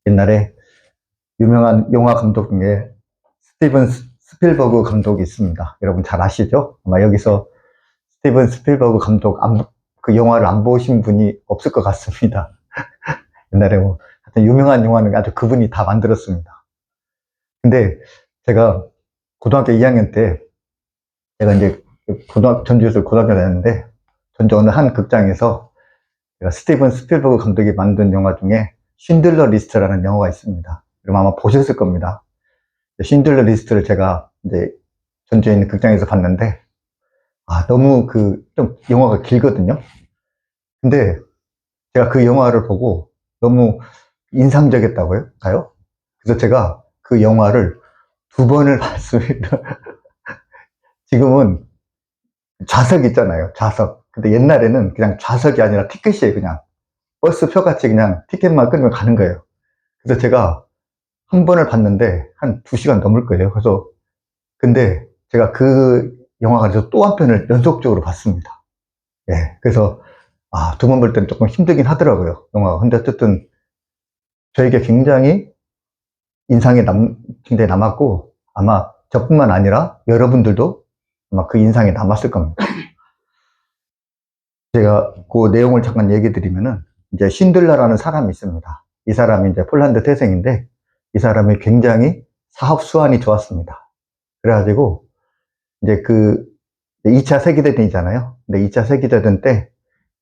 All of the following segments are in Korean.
옛날에 유명한 영화 감독 중에 스티븐 스필버그 감독이 있습니다. 여러분 잘 아시죠? 아마 여기서 스티븐 스필버그 감독 그 영화를 안 보신 분이 없을 것 같습니다. 옛날에 하여튼 유명한 영화는 아주 그분이 다 만들었습니다. 근데 제가 고등학교 2학년 때 제가 이제 전주에서 고등학교 다녔는데 전주 어느 한 극장에서 제가 스티븐 스필버그 감독이 만든 영화 중에 신들러 리스트라는 영화가 있습니다. 그럼 아마 보셨을 겁니다. 신들러 리스트를 제가 이제 전주에 있는 극장에서 봤는데, 너무 좀 영화가 길거든요. 근데 제가 그 영화를 보고 너무 인상적이었다고요? 가요? 그래서 제가 그 영화를 2번을 봤습니다. 지금은 좌석 있잖아요. 좌석. 근데 옛날에는 그냥 좌석이 아니라 티켓이에요. 그냥 버스표 같이 그냥 티켓만 끊으면 가는 거예요. 그래서 제가 한 번을 봤는데 한 2시간 넘을 거예요. 근데 제가 그 영화관에서 또 한 편을 연속적으로 봤습니다. 예. 그래서 2번 볼 때는 조금 힘들긴 하더라고요. 영화가. 근데 어쨌든 저에게 굉장히 굉장히 남았고, 아마 저뿐만 아니라 여러분들도 아마 그 인상이 남았을 겁니다. 제가 그 내용을 잠깐 얘기 드리면은, 이제 신들러라는 사람이 있습니다. 이 사람이 이제 폴란드 태생인데, 이 사람이 굉장히 사업 수완이 좋았습니다. 그래가지고, 이제 2차 세계대전이잖아요. 근데 2차 세계대전 때,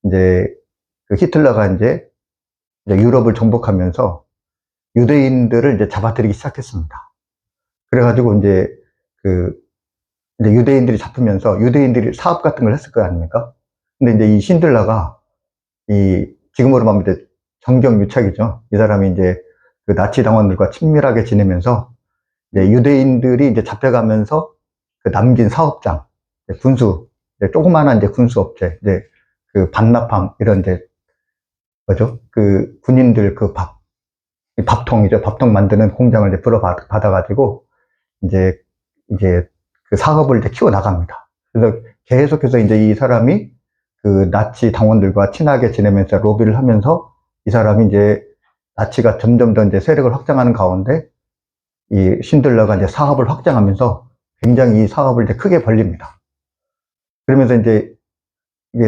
이제 히틀러가 이제 유럽을 정복하면서 유대인들을 이제 잡아들이기 시작했습니다. 그래가지고 이제 유대인들이 잡히면서 유대인들이 사업 같은 걸 했을 거 아닙니까? 근데 이제 이 신들러가 지금으로 말하면 이제 정경유착이죠. 이 사람이 이제 그 나치 당원들과 친밀하게 지내면서 이제 유대인들이 이제 잡혀가면서 그 남긴 사업장, 조그마한 이제 군수업체, 반납함, 이런 군인들 밥통이죠. 밥통 만드는 공장을 이제 받아가지고, 이제 그 사업을 이제 키워나갑니다. 그래서 계속해서 이제 이 사람이 그 나치 당원들과 친하게 지내면서 로비를 하면서 이 사람이 이제 나치가 점점 더 이제 세력을 확장하는 가운데 이 신들러가 이제 사업을 확장하면서 굉장히 이 사업을 이제 크게 벌립니다. 그러면서 이제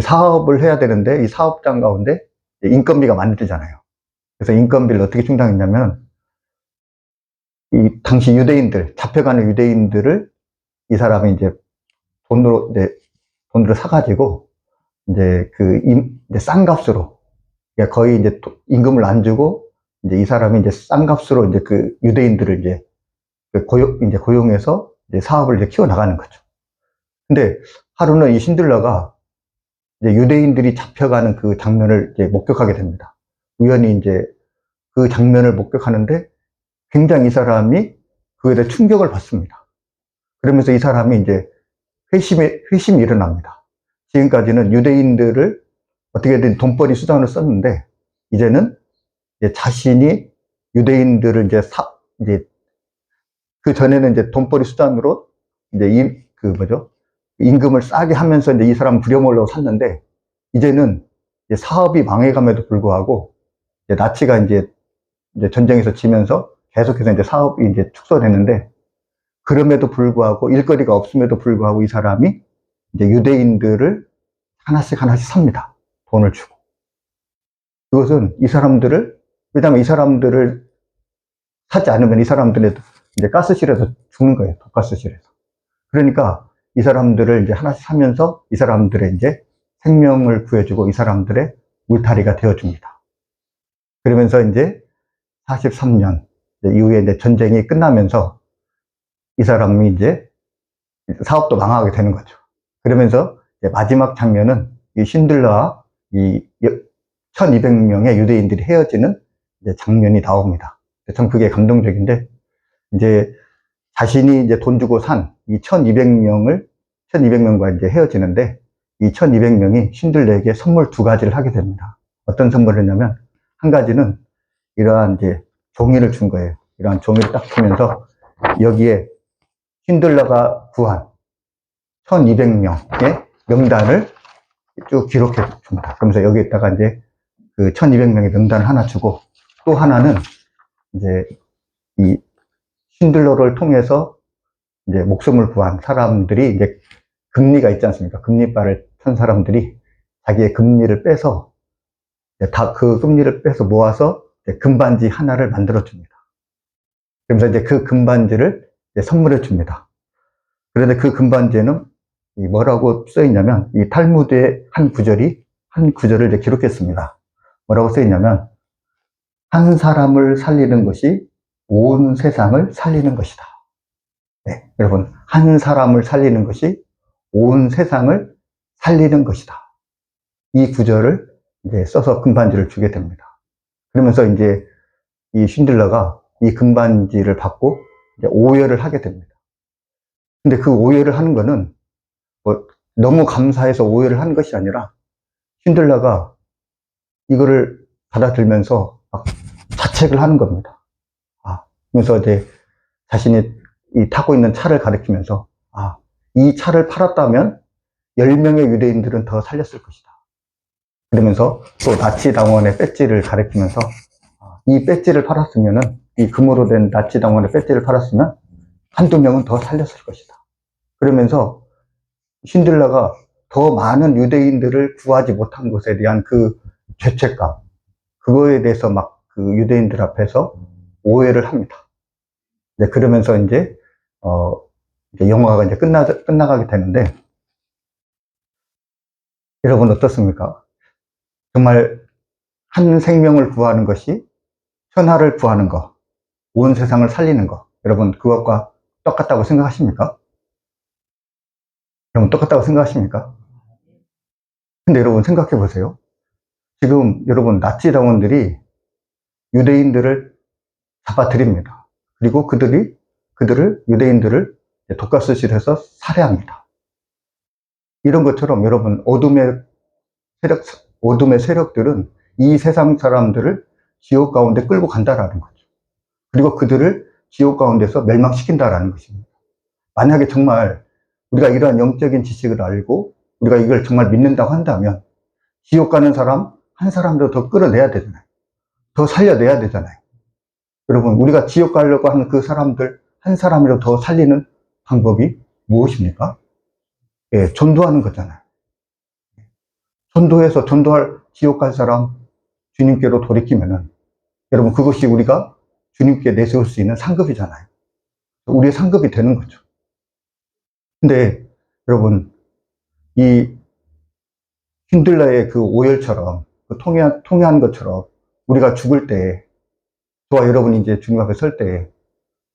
사업을 해야 되는데 이 사업장 가운데 인건비가 많이 들잖아요. 그래서 인건비를 어떻게 충당했냐면 이 당시 잡혀가는 유대인들을 이 사람이 이제 돈으로 사가지고 이제 싼 값으로, 거의 이제 임금을 안 주고 이제 이 사람이 이제 싼 값으로 이제 그 유대인들을 이제 고용해서 이제 사업을 이제 키워나가는 거죠. 근데 하루는 이 신들러가 이제 유대인들이 잡혀가는 그 장면을 이제 목격하게 됩니다. 우연히 이제 그 장면을 목격하는데 굉장히 이 사람이 그에 대해 충격을 받습니다. 그러면서 이 사람이 이제 회심이 일어납니다. 지금까지는 유대인들을 어떻게든 돈벌이 수단으로 썼는데, 이제는 이제 자신이 유대인들을 이제 그 전에는 이제 돈벌이 수단으로 이제 임금을 싸게 하면서 이제 이 사람 부려먹으려고 샀는데, 이제는 이제 사업이 망해감에도 불구하고, 이제 나치가 이제 전쟁에서 지면서 계속해서 이제 사업이 이제 축소됐는데, 그럼에도 불구하고, 일거리가 없음에도 불구하고 이 사람이 이제 유대인들을 하나씩 삽니다. 돈을 주고. 그것은 왜냐면 이 사람들을 사지 않으면 이 사람들은 이제 가스실에서 죽는 거예요. 독가스실에서. 그러니까 이 사람들을 이제 하나씩 사면서 이 사람들의 이제 생명을 구해주고 이 사람들의 울타리가 되어줍니다. 그러면서 이제 43년 이후에 이제 전쟁이 끝나면서 이 사람이 이제 사업도 망하게 되는 거죠. 그러면서 마지막 장면은 이 신들러와 이 1200명의 유대인들이 헤어지는 이제 장면이 나옵니다. 전 그게 감동적인데, 이제 자신이 이제 돈 주고 산 이 1200명과 이제 헤어지는데, 이 1200명이 신들러에게 선물 2가지를 하게 됩니다. 어떤 선물을 했냐면, 한 가지는 이러한 이제 종이를 준 거예요. 이러한 종이를 딱 주면서 여기에 신들러가 구한 1200명의 명단을 쭉 기록해 줍니다. 그러면서 여기에다가 이제 그 1200명의 명단을 하나 주고, 또 하나는 이제 이 신들러를 통해서 이제 목숨을 구한 사람들이 이제 금리가 있지 않습니까? 금리바를 천 사람들이 자기의 금리를 빼서 다 그 금리를 빼서 모아서 금반지 하나를 만들어 줍니다. 그러면서 이제 그 금반지를 선물해 줍니다. 그런데 그 금반지에는 뭐라고 써 있냐면 이 탈무드의 한 구절을 이제 기록했습니다. 뭐라고 써 있냐면 한 사람을 살리는 것이 온 세상을 살리는 것이다. 네, 여러분 한 사람을 살리는 것이 온 세상을 살리는 것이다. 이 구절을 이제 써서 금반지를 주게 됩니다. 그러면서 이제 이 쉰들러가 이 금반지를 받고 이제 오열을 하게 됩니다. 근데 그 오열을 하는 거는 뭐 너무 감사해서 오열을 하는 것이 아니라 쉰들러가 이거를 받아들면서 막 자책을 하는 겁니다. 그래서 이제 자신이 타고 있는 차를 가리키면서 이 차를 팔았다면 10명의 유대인들은 더 살렸을 것이다. 그러면서 또 나치 당원의 배지를 가리키면서 이 배지를 팔았으면은 이 금으로 된 나치 당원의 배지를 팔았으면 한두 명은 더 살렸을 것이다. 그러면서 쉰들러가 더 많은 유대인들을 구하지 못한 것에 대한 그 죄책감, 그거에 대해서 막 그 유대인들 앞에서 오해를 합니다. 이제 그러면서 이제 영화가 이제 끝나가게 되는데, 여러분 어떻습니까? 정말 한 생명을 구하는 것이 천하를 구하는 거, 온 세상을 살리는 거, 여러분 그것과 똑같다고 생각하십니까? 여러분 똑같다고 생각하십니까? 근데 여러분 생각해 보세요. 지금 여러분 나치 당원들이 유대인들을 잡아들입니다. 그리고 유대인들을 독가스실해서 살해합니다. 이런 것처럼 여러분 어둠의 세력들은 이 세상 사람들을 지옥 가운데 끌고 간다라는 거죠. 그리고 그들을 지옥 가운데서 멸망시킨다라는 것입니다. 만약에 정말 우리가 이러한 영적인 지식을 알고 우리가 이걸 정말 믿는다고 한다면 지옥 가는 사람 한 사람도 더 끌어내야 되잖아요. 더 살려내야 되잖아요. 여러분 우리가 지옥 가려고 하는 그 사람들 한 사람이라도 더 살리는 방법이 무엇입니까? 예, 전도하는 거잖아요. 전도할 지옥 갈 사람 주님께로 돌이키면은 여러분 그것이 우리가 주님께 내세울 수 있는 상급이잖아요. 우리의 상급이 되는 거죠. 근데 여러분 이 힌들러의 그 오열처럼 그 통해한 것처럼 우리가 죽을 때 저와 여러분이 이제 주님 앞에 설 때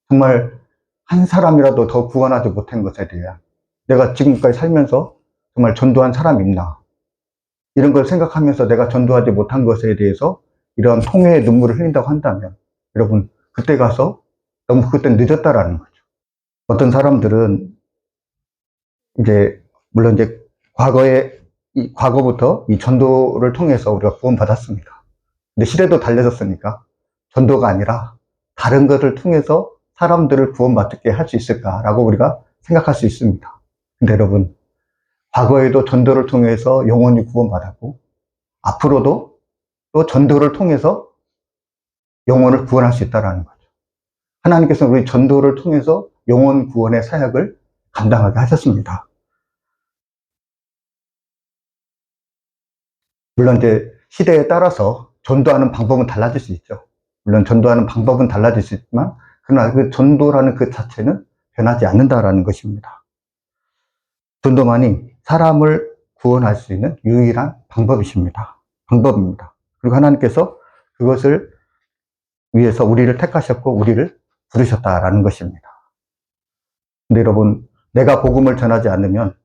정말 한 사람이라도 더 구원하지 못한 것에 대해 내가 지금까지 살면서 정말 전도한 사람이 있나 이런 걸 생각하면서 내가 전도하지 못한 것에 대해서 이런 통회의 눈물을 흘린다고 한다면 여러분 그때 가서 너무 그때 늦었다라는 거죠. 어떤 사람들은 이제 물론 이제 과거부터 이 전도를 통해서 우리가 구원받았습니다. 근데 시대도 달려졌으니까 전도가 아니라 다른 것을 통해서 사람들을 구원받게 할 수 있을까라고 우리가 생각할 수 있습니다. 근데 여러분 과거에도 전도를 통해서 영혼이 구원받았고 앞으로도 또 전도를 통해서 영혼을 구원할 수 있다는 거죠. 하나님께서는 우리 전도를 통해서 영혼 구원의 사역을 감당하게 하셨습니다. 물론 이제 시대에 따라서 전도하는 방법은 달라질 수 있죠. 물론 전도하는 방법은 달라질 수 있지만 그러나 그 전도라는 그 자체는 변하지 않는다라는 것입니다. 전도만이 사람을 구원할 수 있는 유일한 방법입니다. 그리고 하나님께서 그것을 위해서 우리를 택하셨고 우리를 부르셨다라는 것입니다. 근데 여러분 내가 복음을 전하지 않으면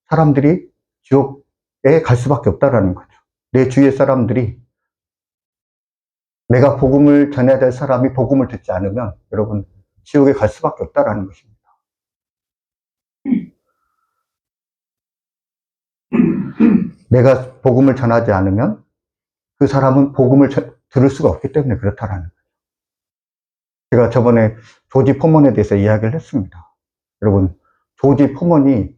사람들이 지옥에 갈 수밖에 없다라는 거죠. 내 주위의 사람들이 내가 복음을 전해야 될 사람이 복음을 듣지 않으면 여러분 지옥에 갈 수밖에 없다라는 것입니다. 내가 복음을 전하지 않으면 그 사람은 복음을 들을 수가 없기 때문에 그렇다라는 거예요. 제가 저번에 조지 포먼에 대해서 이야기를 했습니다. 여러분 조지 포먼이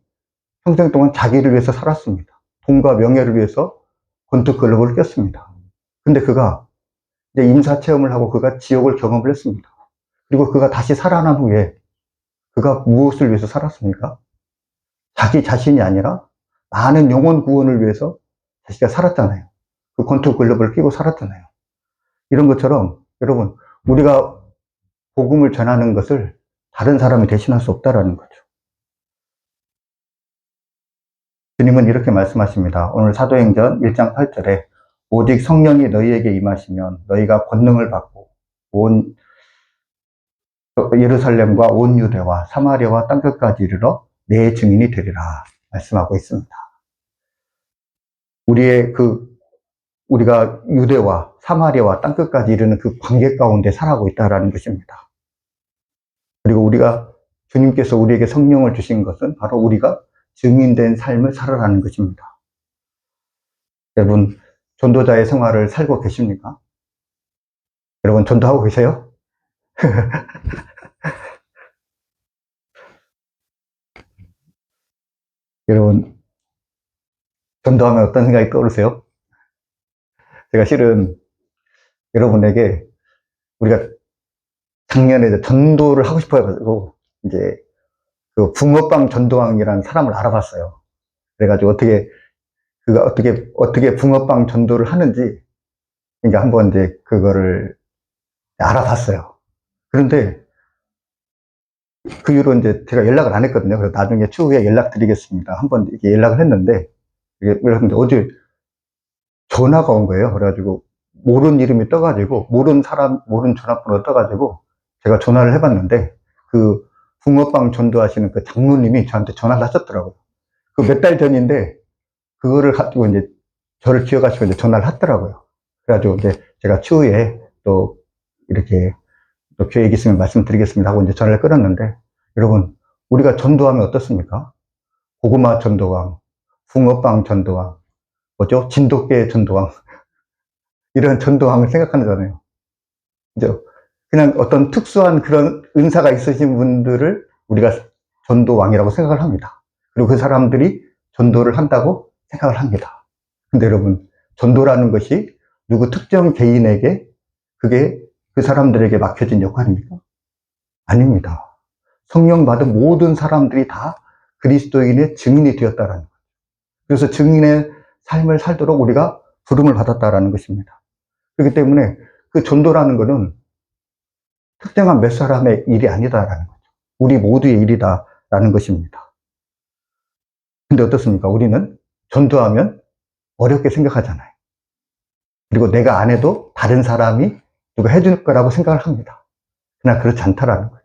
평생 동안 자기를 위해서 살았습니다. 돈과 명예를 위해서 권투클럽을 꼈습니다. 근데 그가 이제 임사 체험을 하고 그가 지옥을 경험을 했습니다. 그리고 그가 다시 살아난 후에 그가 무엇을 위해서 살았습니까? 자기 자신이 아니라 많은 영혼 구원을 위해서 자기가 살았잖아요. 그 권투 글러브를 끼고 살았잖아요. 이런 것처럼 여러분, 우리가 복음을 전하는 것을 다른 사람이 대신할 수 없다라는 거죠. 주님은 이렇게 말씀하십니다. 오늘 사도행전 1장 8절에 오직 성령이 너희에게 임하시면 너희가 권능을 받고 온 예루살렘과 온 유대와 사마리아와 땅끝까지 이르러 내 증인이 되리라 말씀하고 있습니다. 우리가 유대와 사마리아와 땅끝까지 이르는 그 관계 가운데 살아가고 있다는 것입니다. 그리고 주님께서 우리에게 성령을 주신 것은 바로 우리가 증인된 삶을 살아가는 것입니다. 여러분, 전도자의 생활을 살고 계십니까? 여러분, 전도하고 계세요? 여러분, 전도하면 어떤 생각이 떠오르세요? 제가 실은 여러분에게 우리가 작년에 전도를 하고 싶어가지고 이제 그 붕어빵 전도왕이라는 사람을 알아봤어요. 그래가지고 그가 어떻게 붕어빵 전도를 하는지 그러니까 한번 이제 그거를 알아봤어요. 그런데 그 이후로 이제 제가 연락을 안 했거든요. 그래서 나중에 추후에 연락드리겠습니다. 한번 이렇게 연락을 했는데 어제 전화가 온 거예요. 그래가지고 모르는 이름이 떠가지고 모르는 전화번호 떠가지고 제가 전화를 해봤는데 그 붕어빵 전도하시는 그 장로님이 저한테 전화를 하셨더라고요. 그 몇 달 전인데 그거를 가지고 이제 저를 기억하시고 이제 전화를 하더라고요. 그래가지고 이제 제가 추후에 또 이렇게 또 계획 있으면 말씀드리겠습니다 하고 이제 전화를 끊었는데 여러분, 우리가 전도하면 어떻습니까? 고구마 전도왕, 붕어빵 전도왕, 뭐죠? 진돗개 전도왕 이런 전도왕을 생각하잖아요. 그죠? 그냥 어떤 특수한 그런 은사가 있으신 분들을 우리가 전도왕이라고 생각을 합니다. 그리고 그 사람들이 전도를 한다고 생각을 합니다. 근데 여러분, 전도라는 것이 누구 특정 개인에게 그게 그 사람들에게 맡겨진 역할입니까? 아닙니다. 성령 받은 모든 사람들이 다 그리스도인의 증인이 되었다라는 거예요. 그래서 증인의 삶을 살도록 우리가 부름을 받았다라는 것입니다. 그렇기 때문에 그 전도라는 것은 특정한 몇 사람의 일이 아니다라는 거죠. 우리 모두의 일이다라는 것입니다. 근데 어떻습니까? 우리는 전도하면 어렵게 생각하잖아요. 그리고 내가 안 해도 다른 사람이 누가 해줄 거라고 생각을 합니다. 그러나 그렇지 않다라는 거죠.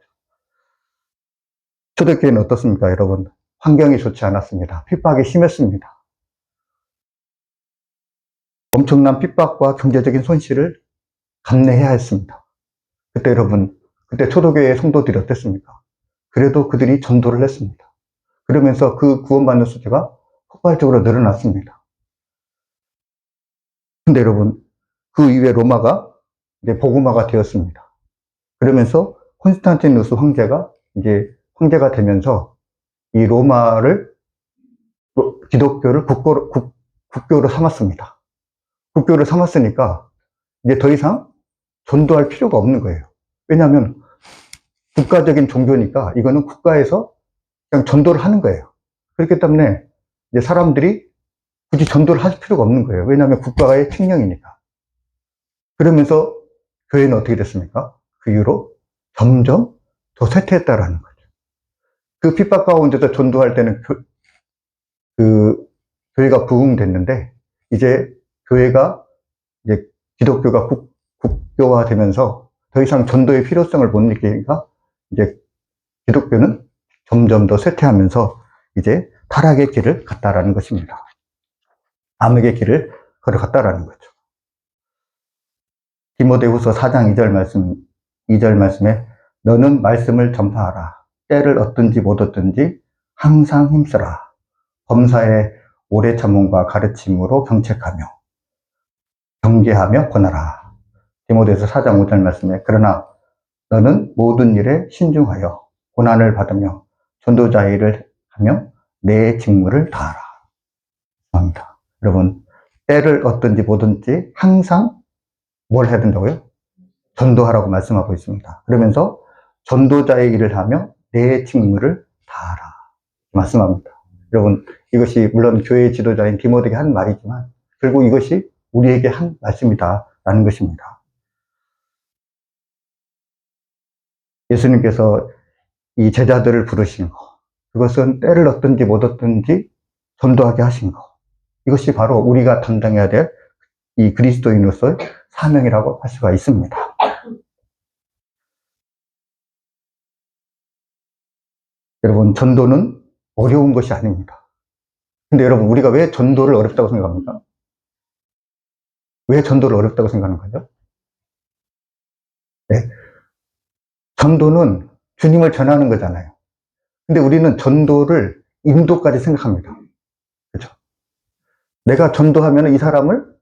초대교회는 어떻습니까, 여러분? 환경이 좋지 않았습니다. 핍박이 심했습니다. 엄청난 핍박과 경제적인 손실을 감내해야 했습니다. 그때 여러분, 그때 초대교회의 성도들이 어땠습니까? 그래도 그들이 전도를 했습니다. 그러면서 그 구원받는 숫자가 폭발적으로 늘어났습니다. 근데 여러분, 그 이후에 로마가 이제 복음화가 되었습니다. 그러면서 콘스탄티누스 황제가 이제 황제가 되면서 이 기독교를 국교로 삼았습니다. 국교를 삼았으니까 이제 더 이상 전도할 필요가 없는 거예요. 왜냐하면 국가적인 종교니까 이거는 국가에서 그냥 전도를 하는 거예요. 그렇기 때문에 이제 사람들이 굳이 전도를 할 필요가 없는 거예요. 왜냐하면 국가의 칙령이니까. 그러면서 교회는 어떻게 됐습니까? 그 이후로 점점 더 쇠퇴했다라는 거죠. 그 핍박 가운데서 전도할 때는 교회가 부흥됐는데 이제 교회가 이제 기독교가 국교화되면서 더 이상 전도의 필요성을 못 느끼니까 이제 기독교는 점점 더 쇠퇴하면서 이제 타락의 길을 갔다라는 것입니다. 암흑의 길을 걸어갔다라는 거죠. 디모데후서 4장 2절 말씀에 너는 말씀을 전파하라. 때를 얻든지 못 얻든지 항상 힘쓰라. 범사에 오래 참음과 가르침으로 경책하며 경계하며 권하라. 디모데후서 4장 5절 말씀에 그러나 너는 모든 일에 신중하여 고난을 받으며 전도자의 일을 하며 내 직무를 다하라. 합니다. 여러분, 때를 얻든지 뭐든지 항상 뭘 해야 된다고요? 전도하라고 말씀하고 있습니다. 그러면서 전도자의 일을 하며 내 직무를 다하라 말씀합니다. 여러분, 이것이 물론 교회 지도자인 디모데에게 한 말이지만 결국 이것이 우리에게 한 말씀이다라는 것입니다. 예수님께서 이 제자들을 부르신 거, 그것은 때를 얻든지 못 얻든지 전도하게 하신 거, 이것이 바로 우리가 담당해야 될 이 그리스도인으로서의 사명이라고 할 수가 있습니다. 여러분, 전도는 어려운 것이 아닙니다. 근데 여러분, 우리가 왜 전도를 어렵다고 생각합니까? 왜 전도를 어렵다고 생각하는 거죠? 네. 전도는 주님을 전하는 거잖아요. 근데 우리는 전도를 인도까지 생각합니다. 그렇죠? 내가 전도하면 이 사람을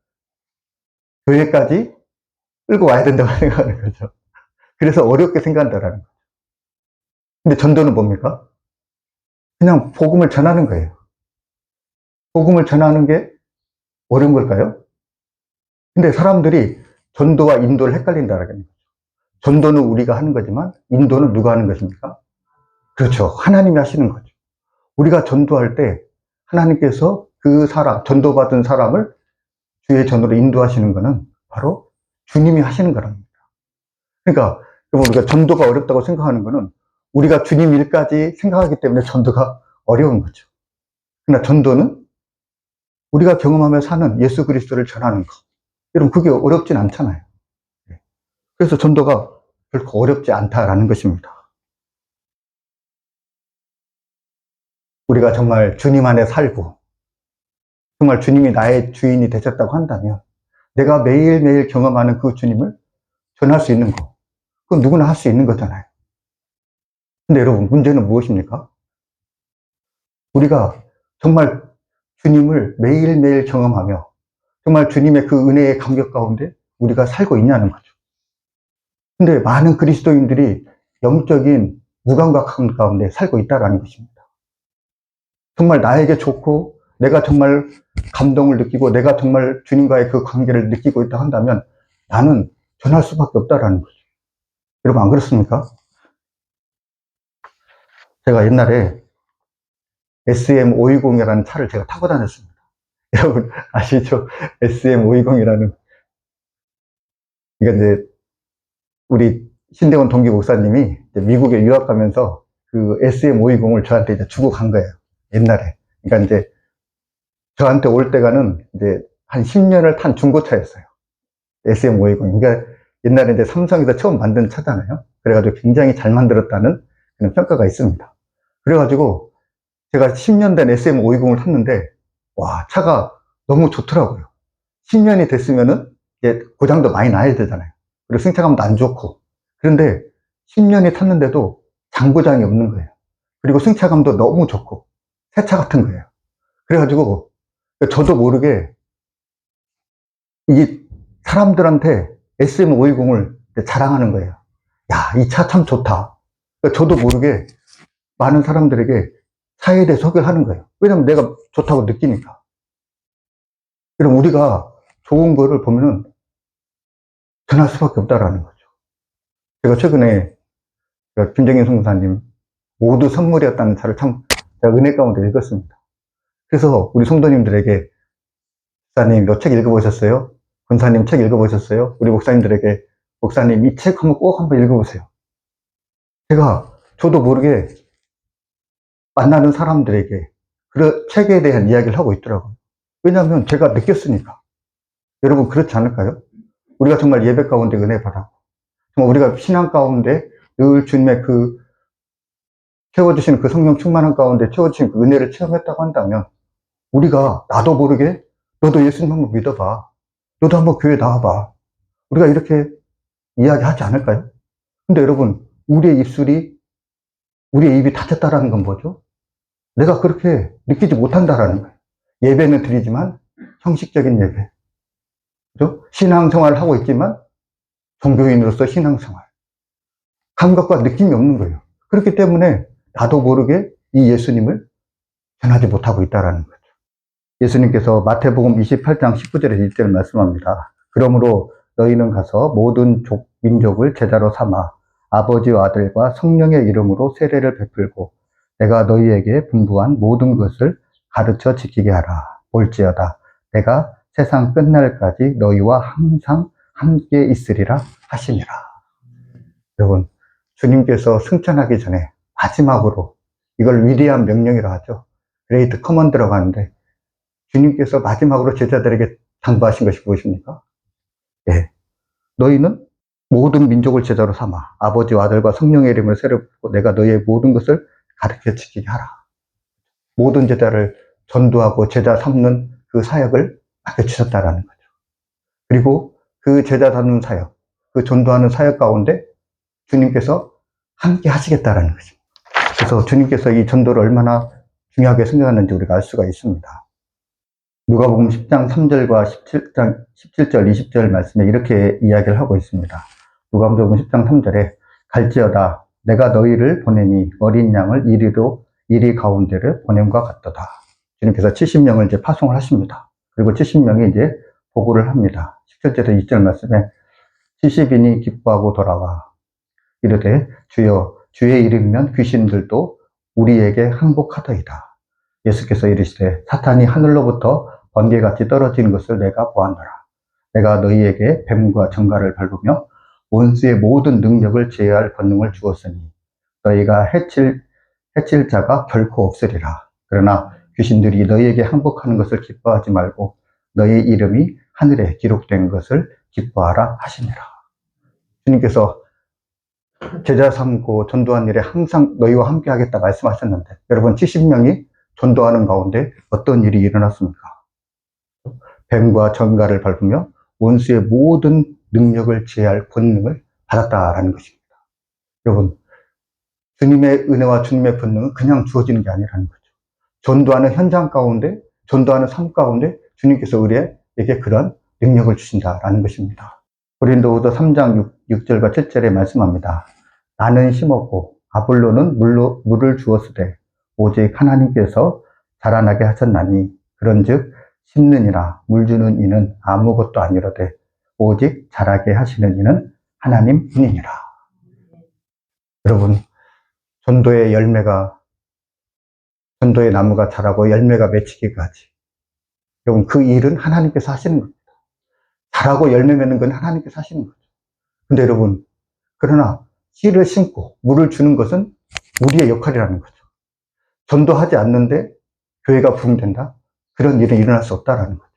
교회까지 끌고 와야 된다고 생각하는 거죠. 그래서 어렵게 생각한다라는 거죠. 근데 전도는 뭡니까? 그냥 복음을 전하는 거예요. 복음을 전하는 게 어려운 걸까요? 근데 사람들이 전도와 인도를 헷갈린다라는 거죠. 전도는 우리가 하는 거지만 인도는 누가 하는 것입니까? 그렇죠. 하나님이 하시는 거죠. 우리가 전도할 때 하나님께서 그 사람, 전도받은 사람을 주의 전으로 인도하시는 것은 바로 주님이 하시는 거랍니다. 그러니까 우리가 전도가 어렵다고 생각하는 것은 우리가 주님 일까지 생각하기 때문에 전도가 어려운 거죠. 그러나 전도는 우리가 경험하며 사는 예수 그리스도를 전하는 것. 여러분, 그게 어렵진 않잖아요. 그래서 전도가 결코 어렵지 않다라는 것입니다. 우리가 정말 주님 안에 살고 정말 주님이 나의 주인이 되셨다고 한다면 내가 매일매일 경험하는 그 주님을 전할 수 있는 거, 그건 누구나 할 수 있는 거잖아요. 근데 여러분, 문제는 무엇입니까? 우리가 정말 주님을 매일매일 경험하며 정말 주님의 그 은혜의 감격 가운데 우리가 살고 있냐는 거죠. 근데 많은 그리스도인들이 영적인 무감각함 가운데 살고 있다는 것입니다. 정말 나에게 좋고 내가 정말 감동을 느끼고 내가 정말 주님과의 그 관계를 느끼고 있다 한다면 나는 전할 수밖에 없다는 거죠. 여러분, 안 그렇습니까? 제가 옛날에 SM520이라는 차를 제가 타고 다녔습니다. 여러분 아시죠? SM520이라는, 이게 이제 우리 신대원 동기 목사님이 미국에 유학 가면서 그 SM520을 저한테 이제 주고 간 거예요. 옛날에. 그러니까 이제 저한테 올 때가는 이제 한 10년을 탄 중고차였어요. SM520. 그러니까 옛날에 이제 삼성에서 처음 만든 차잖아요. 그래가지고 굉장히 잘 만들었다는 그런 평가가 있습니다. 그래가지고 제가 10년 된 SM520을 탔는데, 와, 차가 너무 좋더라고요. 10년이 됐으면은 이제 고장도 많이 나야 되잖아요. 그리고 승차감도 안 좋고. 그런데 10년이 탔는데도 장고장이 없는 거예요. 그리고 승차감도 너무 좋고, 새 차 같은 거예요. 그래가지고 저도 모르게 이게 사람들한테 SM520을 자랑하는 거예요. 야, 이 차 참 좋다. 저도 모르게 많은 사람들에게 차에 대해 소개를 하는 거예요. 왜냐면 내가 좋다고 느끼니까. 그럼 우리가 좋은 거를 보면은 전할 수밖에 없다라는 거죠. 제가 최근에 김정인 성도사님 모두 선물이었다는 차를 참 제가 은혜 가운데 읽었습니다. 그래서 우리 성도님들에게, 목사님 이 책 읽어보셨어요? 권사님 책 읽어보셨어요? 우리 목사님들에게, 목사님 이 책 꼭 한번 읽어보세요. 저도 모르게 만나는 사람들에게 그 책에 대한 이야기를 하고 있더라고요. 왜냐하면 제가 느꼈으니까. 여러분, 그렇지 않을까요? 우리가 정말 예배 가운데 은혜 받아, 정말 우리가 신앙 가운데 늘 주님의 그 채워주시는 그 성령 충만한 가운데 채워주신 그 은혜를 체험했다고 한다면 우리가 나도 모르게 너도 예수님 한번 믿어봐, 너도 한번 교회 나와봐, 우리가 이렇게 이야기하지 않을까요? 근데 여러분, 우리의 입이 닫혔다라는 건 뭐죠? 내가 그렇게 느끼지 못한다라는 거예요. 예배는 드리지만 형식적인 예배, 그죠? 신앙생활을 하고 있지만 종교인으로서 신앙생활, 감각과 느낌이 없는 거예요. 그렇기 때문에 나도 모르게 이 예수님을 전하지 못하고 있다는 거죠. 예수님께서 마태복음 28장 19절에서 1절을 말씀합니다. 그러므로 너희는 가서 모든 민족을 제자로 삼아 아버지와 아들과 성령의 이름으로 세례를 베풀고 내가 너희에게 분부한 모든 것을 가르쳐 지키게 하라. 볼지어다 내가 세상 끝날까지 너희와 항상 함께 있으리라 하시니라. 여러분, 주님께서 승천하기 전에 마지막으로, 이걸 위대한 명령이라 하죠. 그레이트 커먼드라고 하는데, 주님께서 마지막으로 제자들에게 당부하신 것이 무엇입니까? 예, 너희는 모든 민족을 제자로 삼아 아버지와 아들과 성령의 이름으로 세례를 받고 내가 너희의 모든 것을 가르쳐 지키게 하라. 모든 제자를 전도하고 제자 삼는 그 사역을 맡겨주셨다라는 거죠. 그리고 그 제자 삼는 사역, 그 전도하는 사역 가운데 주님께서 함께 하시겠다라는 거죠. 그래서 주님께서 이 전도를 얼마나 중요하게 생각하는지 우리가 알 수가 있습니다. 누가복음 10장 3절과 17절, 20절 말씀에 이렇게 이야기를 하고 있습니다. 누가복음 10장 3절에 갈지어다 내가 너희를 보내니 어린 양을 이리 가운데를 보냄과 같도다. 주님께서 70명을 이제 파송을 하십니다. 그리고 70명이 이제 보고를 합니다. 17절에서 20절 말씀에 70인이 기뻐하고 돌아와 이르되 주여 주의 이름이면 귀신들도 우리에게 항복하더이다. 예수께서 이르시되 사탄이 하늘로부터 번개같이 떨어지는 것을 내가 보았노라. 내가 너희에게 뱀과 정갈을 밟으며 원수의 모든 능력을 제어할 권능을 주었으니 너희가 해칠 자가 결코 없으리라. 그러나 귀신들이 너희에게 항복하는 것을 기뻐하지 말고 너희 이름이 하늘에 기록된 것을 기뻐하라 하시니라. 주님께서 제자 삼고 전도한 일에 항상 너희와 함께 하겠다 말씀하셨는데, 여러분 70명이 전도하는 가운데 어떤 일이 일어났습니까? 뱀과 정갈을 밟으며 원수의 모든 능력을 제어할 권능을 받았다라는 것입니다. 여러분, 주님의 은혜와 주님의 권능은 그냥 주어지는 게 아니라는 거죠. 전도하는 현장 가운데, 전도하는 삶 가운데 주님께서 우리에게 그런 능력을 주신다라는 것입니다. 고린도후서 3장 6절과 7절에 말씀합니다. 나는 심었고 아볼로는 물을 주었으되 오직 하나님께서 자라나게 하셨나니 그런즉 심는 이나 물 주는 이는 아무것도 아니로되 오직 자라게 하시는 이는 하나님뿐이니라. 여러분, 전도의 나무가 자라고 열매가 맺히기까지, 여러분 그 일은 하나님께서 하시는 겁니다. 자라고 열매 맺는 건 하나님께서 하시는 거죠. 근데 여러분, 그러나 씨를 심고 물을 주는 것은 우리의 역할이라는 거죠. 전도하지 않는데 교회가 부흥된다? 그런 일은 일어날 수 없다라는 거죠.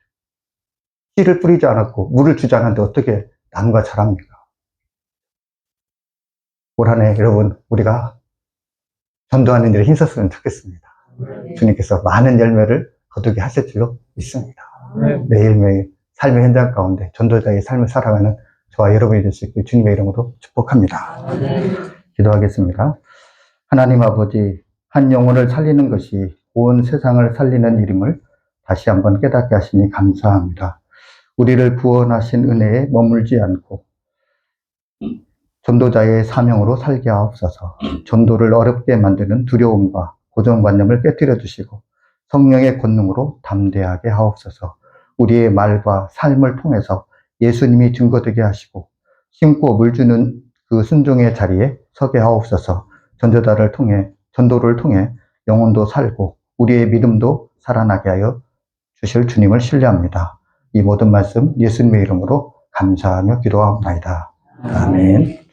씨를 뿌리지 않았고 물을 주지 않았는데 어떻게 나무가 자랍니까? 올 한 해 여러분, 우리가 전도하는 일에 힘썼으면 좋겠습니다. 주님께서 많은 열매를 거두게 하실 줄로 믿습니다. 매일매일 삶의 현장 가운데 전도자의 삶을 살아가는 저와 여러분이 될 수 있고 주님의 이름으로 축복합니다. 기도하겠습니다. 하나님 아버지, 한 영혼을 살리는 것이 온 세상을 살리는 일임을 다시 한번 깨닫게 하시니 감사합니다. 우리를 구원하신 은혜에 머물지 않고 전도자의 사명으로 살게 하옵소서. 전도를 어렵게 만드는 두려움과 고정관념을 깨뜨려 주시고 성령의 권능으로 담대하게 하옵소서. 우리의 말과 삶을 통해서 예수님이 증거되게 하시고 심고 물 주는 그 순종의 자리에 서게 하옵소서. 전도를 통해 영혼도 살고 우리의 믿음도 살아나게 하여 주실 주님을 신뢰합니다. 이 모든 말씀 예수님의 이름으로 감사하며 기도하옵나이다. 아멘.